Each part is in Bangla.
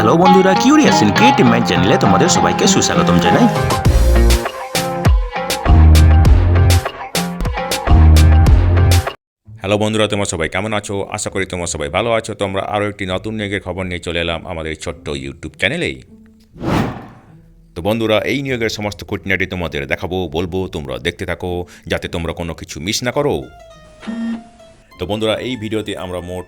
হ্যালো বন্ধুরা, কিউরিয়াস ইন ক্রিয়েটিভ মাইন্ড চ্যানেলে তোমাদের সবাইকে সুস্বাগতম জানাই। হ্যালো বন্ধুরা, তোমরা সবাই কেমন আছো? আশা করি তোমরা সবাই ভালো আছো। তোমরা আরও একটি নতুন নিয়োগের খবর নিয়ে চলে এলাম আমাদের ছোট্ট ইউটিউব চ্যানেলেই। তো বন্ধুরা, এই নিয়োগের সমস্ত খুঁটিনাটি তোমাদের দেখাবো, বলবো, তোমরা দেখতে থাকো যাতে তোমরা কোনো কিছু মিস না করো। তো বন্ধুরা, এই ভিডিওতে আমরা মোট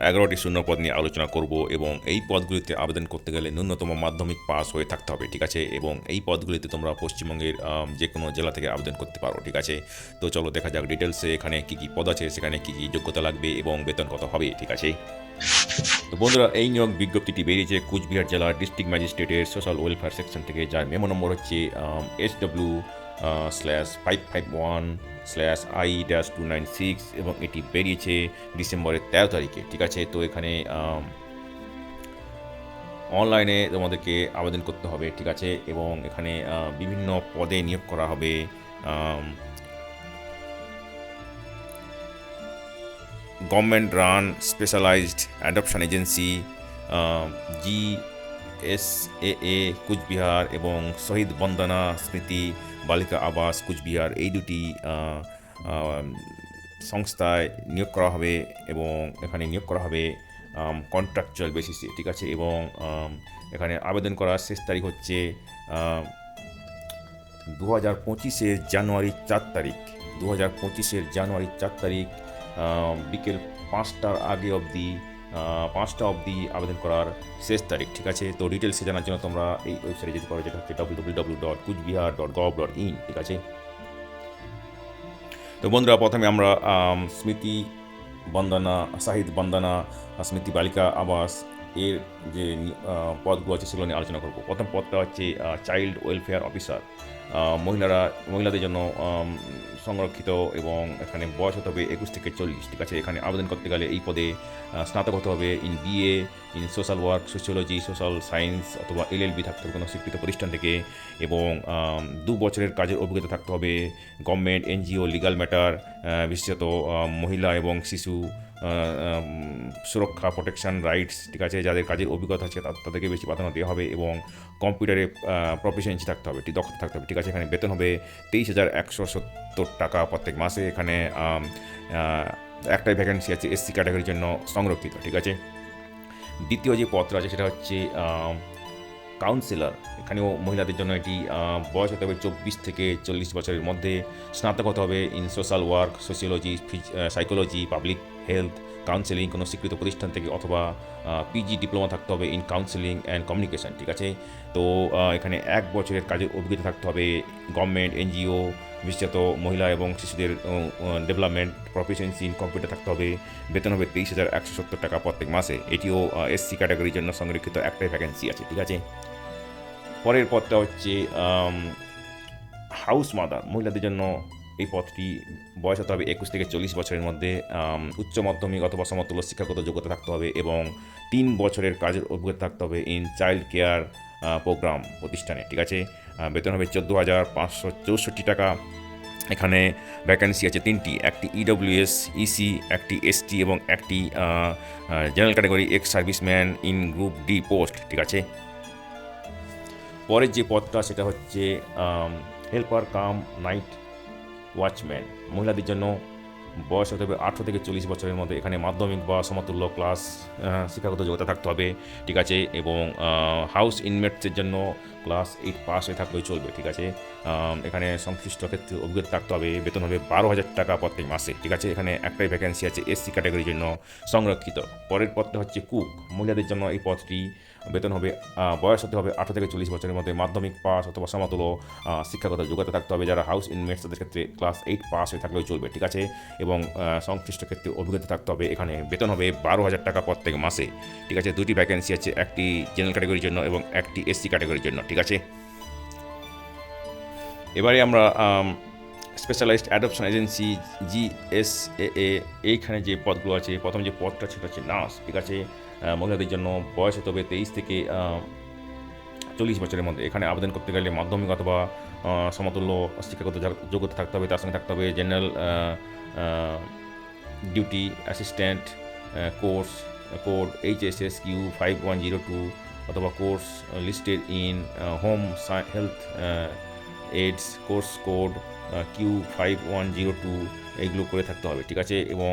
11টি শূন্যপদ নিয়ে আলোচনা করব এবং এই পদগুলিতে আবেদন করতে গেলে ন্যূনতম মাধ্যমিক পাস হয়ে থাকতে হবে, ঠিক আছে? এবং এই পদগুলিতে তোমরা পশ্চিমবঙ্গের যে কোনো জেলা থেকে আবেদন করতে পারো, ঠিক আছে? তো চলো দেখা যাক ডিটেলসে এখানে কী কী পদ আছে, সেখানে কী কী যোগ্যতা লাগবে এবং বেতন কত হবে, ঠিক আছে? তো বন্ধুরা, এই নিয়োগ বিজ্ঞপ্তিটি বেরিয়েছে কুচবিহার জেলার ডিস্ট্রিক্ট ম্যাজিস্ট্রেটের সোশ্যাল ওয়েলফেয়ার সেকশন থেকে, যার মেমো নম্বর হচ্ছে SW/551/I-296 এবং এটি বেরিয়েছে ডিসেম্বরের 13 তারিখে, ঠিক আছে? তো এখানে অনলাইনে তোমাদেরকে আবেদন করতে হবে, ঠিক আছে? এবং এখানে বিভিন্ন পদে নিয়োগ করা হবে। Government run specialized adoption agency GSAA Cooch Behar এবং শহীদ বন্দনা স্মৃতি বালিকা আবাস কুচবিহার, এই দুটি সংস্থায় নিয়োগ করা হবে এবং এখানে নিয়োগ করা হবে কন্ট্রাকচুয়াল বেসিসে, ঠিক আছে? এবং এখানে আবেদন করার শেষ তারিখ হচ্ছে 2025-এর জানুয়ারি 4 তারিখ। 2025-এর জানুয়ারি 4 তারিখ বিকেল 5টার আগে অবধি 5টা অবধি আবেদন করার শেষ তারিখ, ঠিক আছে? তো ডিটেলসে জানার জন্য তোমরা এই ওয়েবসাইটে যেতে পারো, যেটা হচ্ছে www.kuchbihar.gov.in, ঠিক আছে? তো বন্ধুরা, প্রথমে আমরা স্মৃতি বন্দনা শহীদ বন্দনা স্মৃতি বালিকা আবাস এর যে পদগুলো আছে সেগুলো নিয়ে আলোচনা করব। প্রথম পদটা হচ্ছে চাইল্ড ওয়েলফেয়ার অফিসার। মহিলাদের জন্য সংরক্ষিত এবং এখানে বয়স হতে হবে 21 থেকে 40, ঠিক আছে? এখানে আবেদন করতে গেলে এই পদে স্নাতক হতে হবে in BA in social work, sociology, social science অথবা LLB থাকতে হবে কোনো স্বীকৃত প্রতিষ্ঠান থেকে এবং 2 বছরের কাজের অভিজ্ঞতা থাকতে হবে গভর্নমেন্ট, NGO, লিগাল ম্যাটার, বিশেষত মহিলা এবং শিশু সুরক্ষা, প্রোটেকশন রাইটস, ঠিক আছে? যাদের কাজের অভিজ্ঞতা আছে তাদেরকে বেশি প্রাধান্য দেওয়া হবে এবং কম্পিউটারে প্রফিসিয়েন্সি থাকতে হবে, দক্ষতা থাকতে হবে, ঠিক আছে? এখানে বেতন হবে 23,170 টাকা প্রত্যেক মাসে। এখানে একটাই ভ্যাকেন্সি আছে SC ক্যাটাগরির জন্য সংরক্ষিত, ঠিক আছে? দ্বিতীয় যে পদটা আছে সেটা হচ্ছে কাউন্সিলর। এখানেও মহিলাদের জন্য এটি বয়স হতে হবে 24 থেকে 40 বছরের মধ্যে, স্নাতক হতে হবে in social work, sociology, psychology, public health, counselling কোনো স্বীকৃত প্রতিষ্ঠান থেকে অথবা PG ডিপ্লোমা থাকতে হবে ইন কাউন্সেলিং অ্যান্ড কমিউনিকেশন, ঠিক আছে? তো এখানে 1 বছরের কাজের অভিজ্ঞতা থাকতে হবে গভর্নমেন্ট, NGO, বিশেষত মহিলা এবং শিশুদের ডেভেলপমেন্ট, প্রফিসিয়েন্সি ইন কম্পিউটার থাকতে হবে। বেতন হবে 23,170 টাকা প্রত্যেক মাসে। এটিও SC ক্যাটাগরির জন্য সংরক্ষিত একটাই ভ্যাকেন্সি আছে, ঠিক আছে? পরের পদটা হচ্ছে হাউস মাদার। মহিলাদের জন্য এই পদটি বয়স হতে হবে 21 থেকে 40 বছরের মধ্যে, উচ্চ মাধ্যমিক অথবা সমতুল্য শিক্ষাগত যোগ্যতা থাকতে হবে এবং 3 বছরের কাজের অভিজ্ঞতা থাকতে হবে ইন চাইল্ড কেয়ার প্রোগ্রাম প্রতিষ্ঠানে, ঠিক আছে? বেতন হবে 14,564 টাকা। এখানে ভ্যাকেন্সি আছে 3টি, একটি EWS, EC, একটি ST এবং একটি general category ex serviceman in group D post, ঠিক আছে? পরের যে পদটা সেটা হচ্ছে হেল্পার কাম নাইট ওয়াচম্যান। মহিলাদের জন্য বয়স হতে হবে 18 থেকে 40 বছরের মধ্যে। এখানে মাধ্যমিক বা সমতুল্য ক্লাস শিক্ষাগত যোগ্যতা থাকতে হবে, ঠিক আছে? এবং হাউস ইনমেটসের জন্য ক্লাস 8 পাস হয়ে থাকলেই চলবে, ঠিক আছে? এখানে সংশ্লিষ্ট ক্ষেত্রে অভিজ্ঞতা থাকতে হবে। বেতন হবে 12,000 টাকা প্রত্যেক মাসে, ঠিক আছে? এখানে একটাই ভ্যাকেন্সি আছে SC ক্যাটাগরির জন্য সংরক্ষিত। পরের পদটা হচ্ছে কুক। মহিলাদের জন্য এই পদটি বেতন হবে বয়স হতে হবে 18 থেকে 40 বছরের মধ্যে, মাধ্যমিক পাস অথবা সমতুল্য শিক্ষাগত যোগ্যতা থাকতে হবে। যারা হাউস ইনমেটস তাদের ক্ষেত্রে ক্লাস 8 পাস হয়ে থাকলেও চলবে, ঠিক আছে? এবং সংশ্লিষ্ট ক্ষেত্রে অভিজ্ঞতা থাকতে হবে। এখানে বেতন হবে 12,000 টাকা প্রত্যেক মাসে, ঠিক আছে? 2টি ভ্যাকেন্সি আছে, একটি জেনারেল ক্যাটাগরির জন্য এবং একটি SC ক্যাটাগরির জন্য, ঠিক আছে? এবারে আমরা স্পেশালাইজড অ্যাডপশন এজেন্সি GSAA এইখানে যে পদগুলো আছে, প্রথম যে পদটা সেটা হচ্ছে নার্স, ঠিক আছে? মহিলাদের জন্য বয়স হতে হবে 23 থেকে 40 বছরের মধ্যে। এখানে আবেদন করতে গেলে মাধ্যমিক অথবা সমতুল্য শিক্ষাগত যোগ্যতা থাকতে হবে, তার সঙ্গে থাকতে হবে general duty assistant course code HSSQ 5102 অথবা course listed in home health AIDS course code Q5102 এইগুলো করে থাকতে হবে, ঠিক আছে। এবং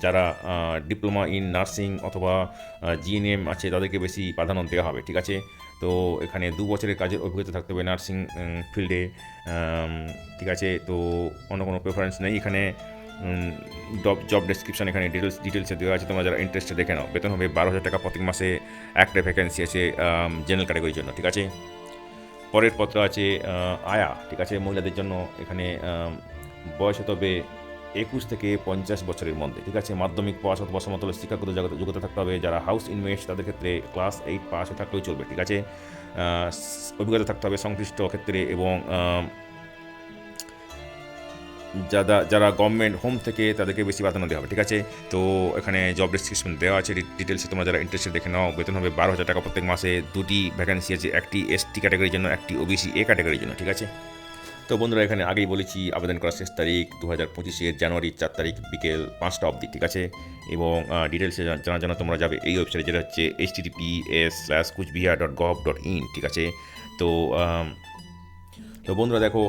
যারা ডিপ্লোমা ইন নার্সিং অথবা জিএনএম আছে তাদেরকে বেশি প্রাধান্য দেওয়া হবে, ঠিক আছে। তো এখানে 2 বছরের কাজের অভিজ্ঞতা থাকতে হবে নার্সিং ফিল্ডে, ঠিক আছে। তো অন্য কোনো প্রেফারেন্স নেই এখানে। জব ডেসক্রিপশন এখানে ডিটেলসে দেওয়া আছে, তোমরা যারা ইন্টারেস্টেড দেখে নাও। বেতন হবে 12,000 টাকা প্রত্যেক মাসে, একটা ভ্যাকেন্সি আছে জেনারেল ক্যাটাগরির জন্য, ঠিক আছে। পরের পত্র আছে আয়া, ঠিক আছে, মহিলাদের জন্য। এখানে বয়স হতে হবে 21 থেকে 50 বছরের মধ্যে, ঠিক আছে। মাধ্যমিক পাস অথবা সমতল শিক্ষাগত যোগ্যতা থাকতে হবে। যারা হাউস ইনভেস্ট তাদের ক্ষেত্রে ক্লাস 8 পাস থাকলেও চলবে, ঠিক আছে। অভিজ্ঞতা থাকতে হবে সংশ্লিষ্ট ক্ষেত্রে। এবং যারা গভর্নমেন্ট হোম থেকে তাদেরকে বেশি প্রাধান্য দেওয়া হবে, ঠিক আছে। তো এখানে জব ডেসক্রিপশন দেওয়া আছে ডিটেলসে, তোমরা যারা ইন্টারেস্টেড দেখে নাও। বেতন হবে 12,000 টাকা প্রত্যেক মাসে। 2টি ভ্যাকেন্সি আছে, একটি এসটি ক্যাটাগরির জন্য, একটি ওবিসি এ ক্যাটাগরির জন্য, ঠিক আছে। তো বন্ধুরা এখানে আগেই বলেছি আবেদন করার শেষ তারিখ 2025 জানুয়ারি 4 তারিখ বিকেল 5টা অবধি, ঠিক আছে। এবং ডিটেলসে জানার জন্য তোমরা যাবে এই ওয়েবসাইটে, যেটা হচ্ছে https:/kuchbihar.gov.in, ঠিক আছে। তো বন্ধুরা দেখো,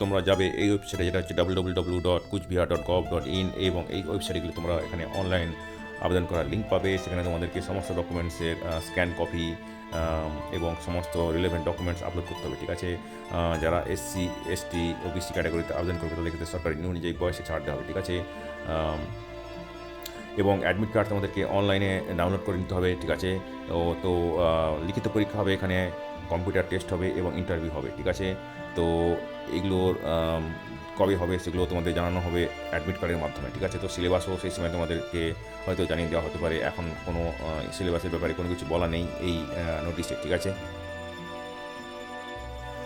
তোমরা যাবে এই ওয়েবসাইটে, যেটা হচ্ছে www.kuchbihar.gov.in, এবং এই ওয়েবসাইটগুলো তোমরা এখানে অনলাইন আবেদন করার লিঙ্ক পাবে। সেখানে তোমাদেরকে সমস্ত ডকুমেন্টসের স্ক্যান কপি এবং সমস্ত রিলেভেন্ট ডকুমেন্টস আপলোড করতে হবে, ঠিক আছে। যারা এসসি এসটি ওবিসি ক্যাটাগরিতে আবেদন করবে তাদের ক্ষেত্রে সরকারি নিয়ম অনুযায়ী বয়সে ছাড় দেওয়া হবে, ঠিক আছে। এবং অ্যাডমিট কার্ড তোমাদেরকে অনলাইনে ডাউনলোড করে নিতে হবে, ঠিক আছে। তো লিখিত পরীক্ষা হবে এখানে, কম্পিউটার টেস্ট হবে এবং ইন্টারভিউ হবে, ঠিক আছে। তো এগুলোর কবে হবে সেগুলো তোমাদের জানানো হবে অ্যাডমিট কার্ডের মাধ্যমে, ঠিক আছে। তো সিলেবাসও সেই সময় তোমাদেরকে হয়তো জানিয়ে দেওয়া হতে পারে। এখন কোনো সিলেবাসের ব্যাপারে কোনো কিছু বলা নেই এই নোটিশে, ঠিক আছে।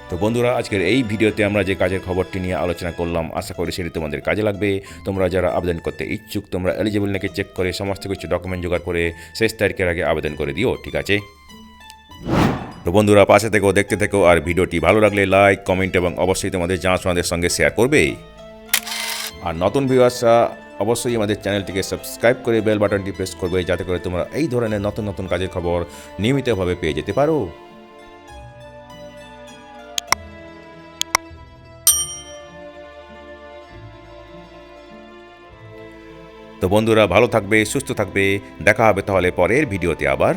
তো বন্ধুরা আজকের এই ভিডিওতে আমরা যে কাজের খবরটি নিয়ে আলোচনা করলাম, আশা করি সেটি তোমাদের কাজে লাগবে। তোমরা যারা আবেদন করতে ইচ্ছুক, তোমরা এলিজিবল নাকি চেক করে সমস্ত কিছু ডকুমেন্ট জোগাড় করে শেষ তারিখের আগে আবেদন করে দিও, ঠিক আছে। তো বন্ধুরা পাশে থেকেও দেখতে থেকো, আর ভিডিওটি ভালো লাগলে লাইক কমেন্ট এবং অবশ্যই তোমাদের জানাশোনাদের সঙ্গে শেয়ার করবে। আর নতুন ভিউয়ার্সরা অবশ্যই আমাদের চ্যানেলটিকে সাবস্ক্রাইব করে বেল বাটনটি প্রেস করবে, যাতে করে তোমরা এই ধরনের নতুন নতুন কাজের খবর নিয়মিতভাবে পেয়ে যেতে পারো। তো বন্ধুরা ভালো থাকবে, সুস্থ থাকবে। দেখা হবে তাহলে পরের ভিডিওতে আবার।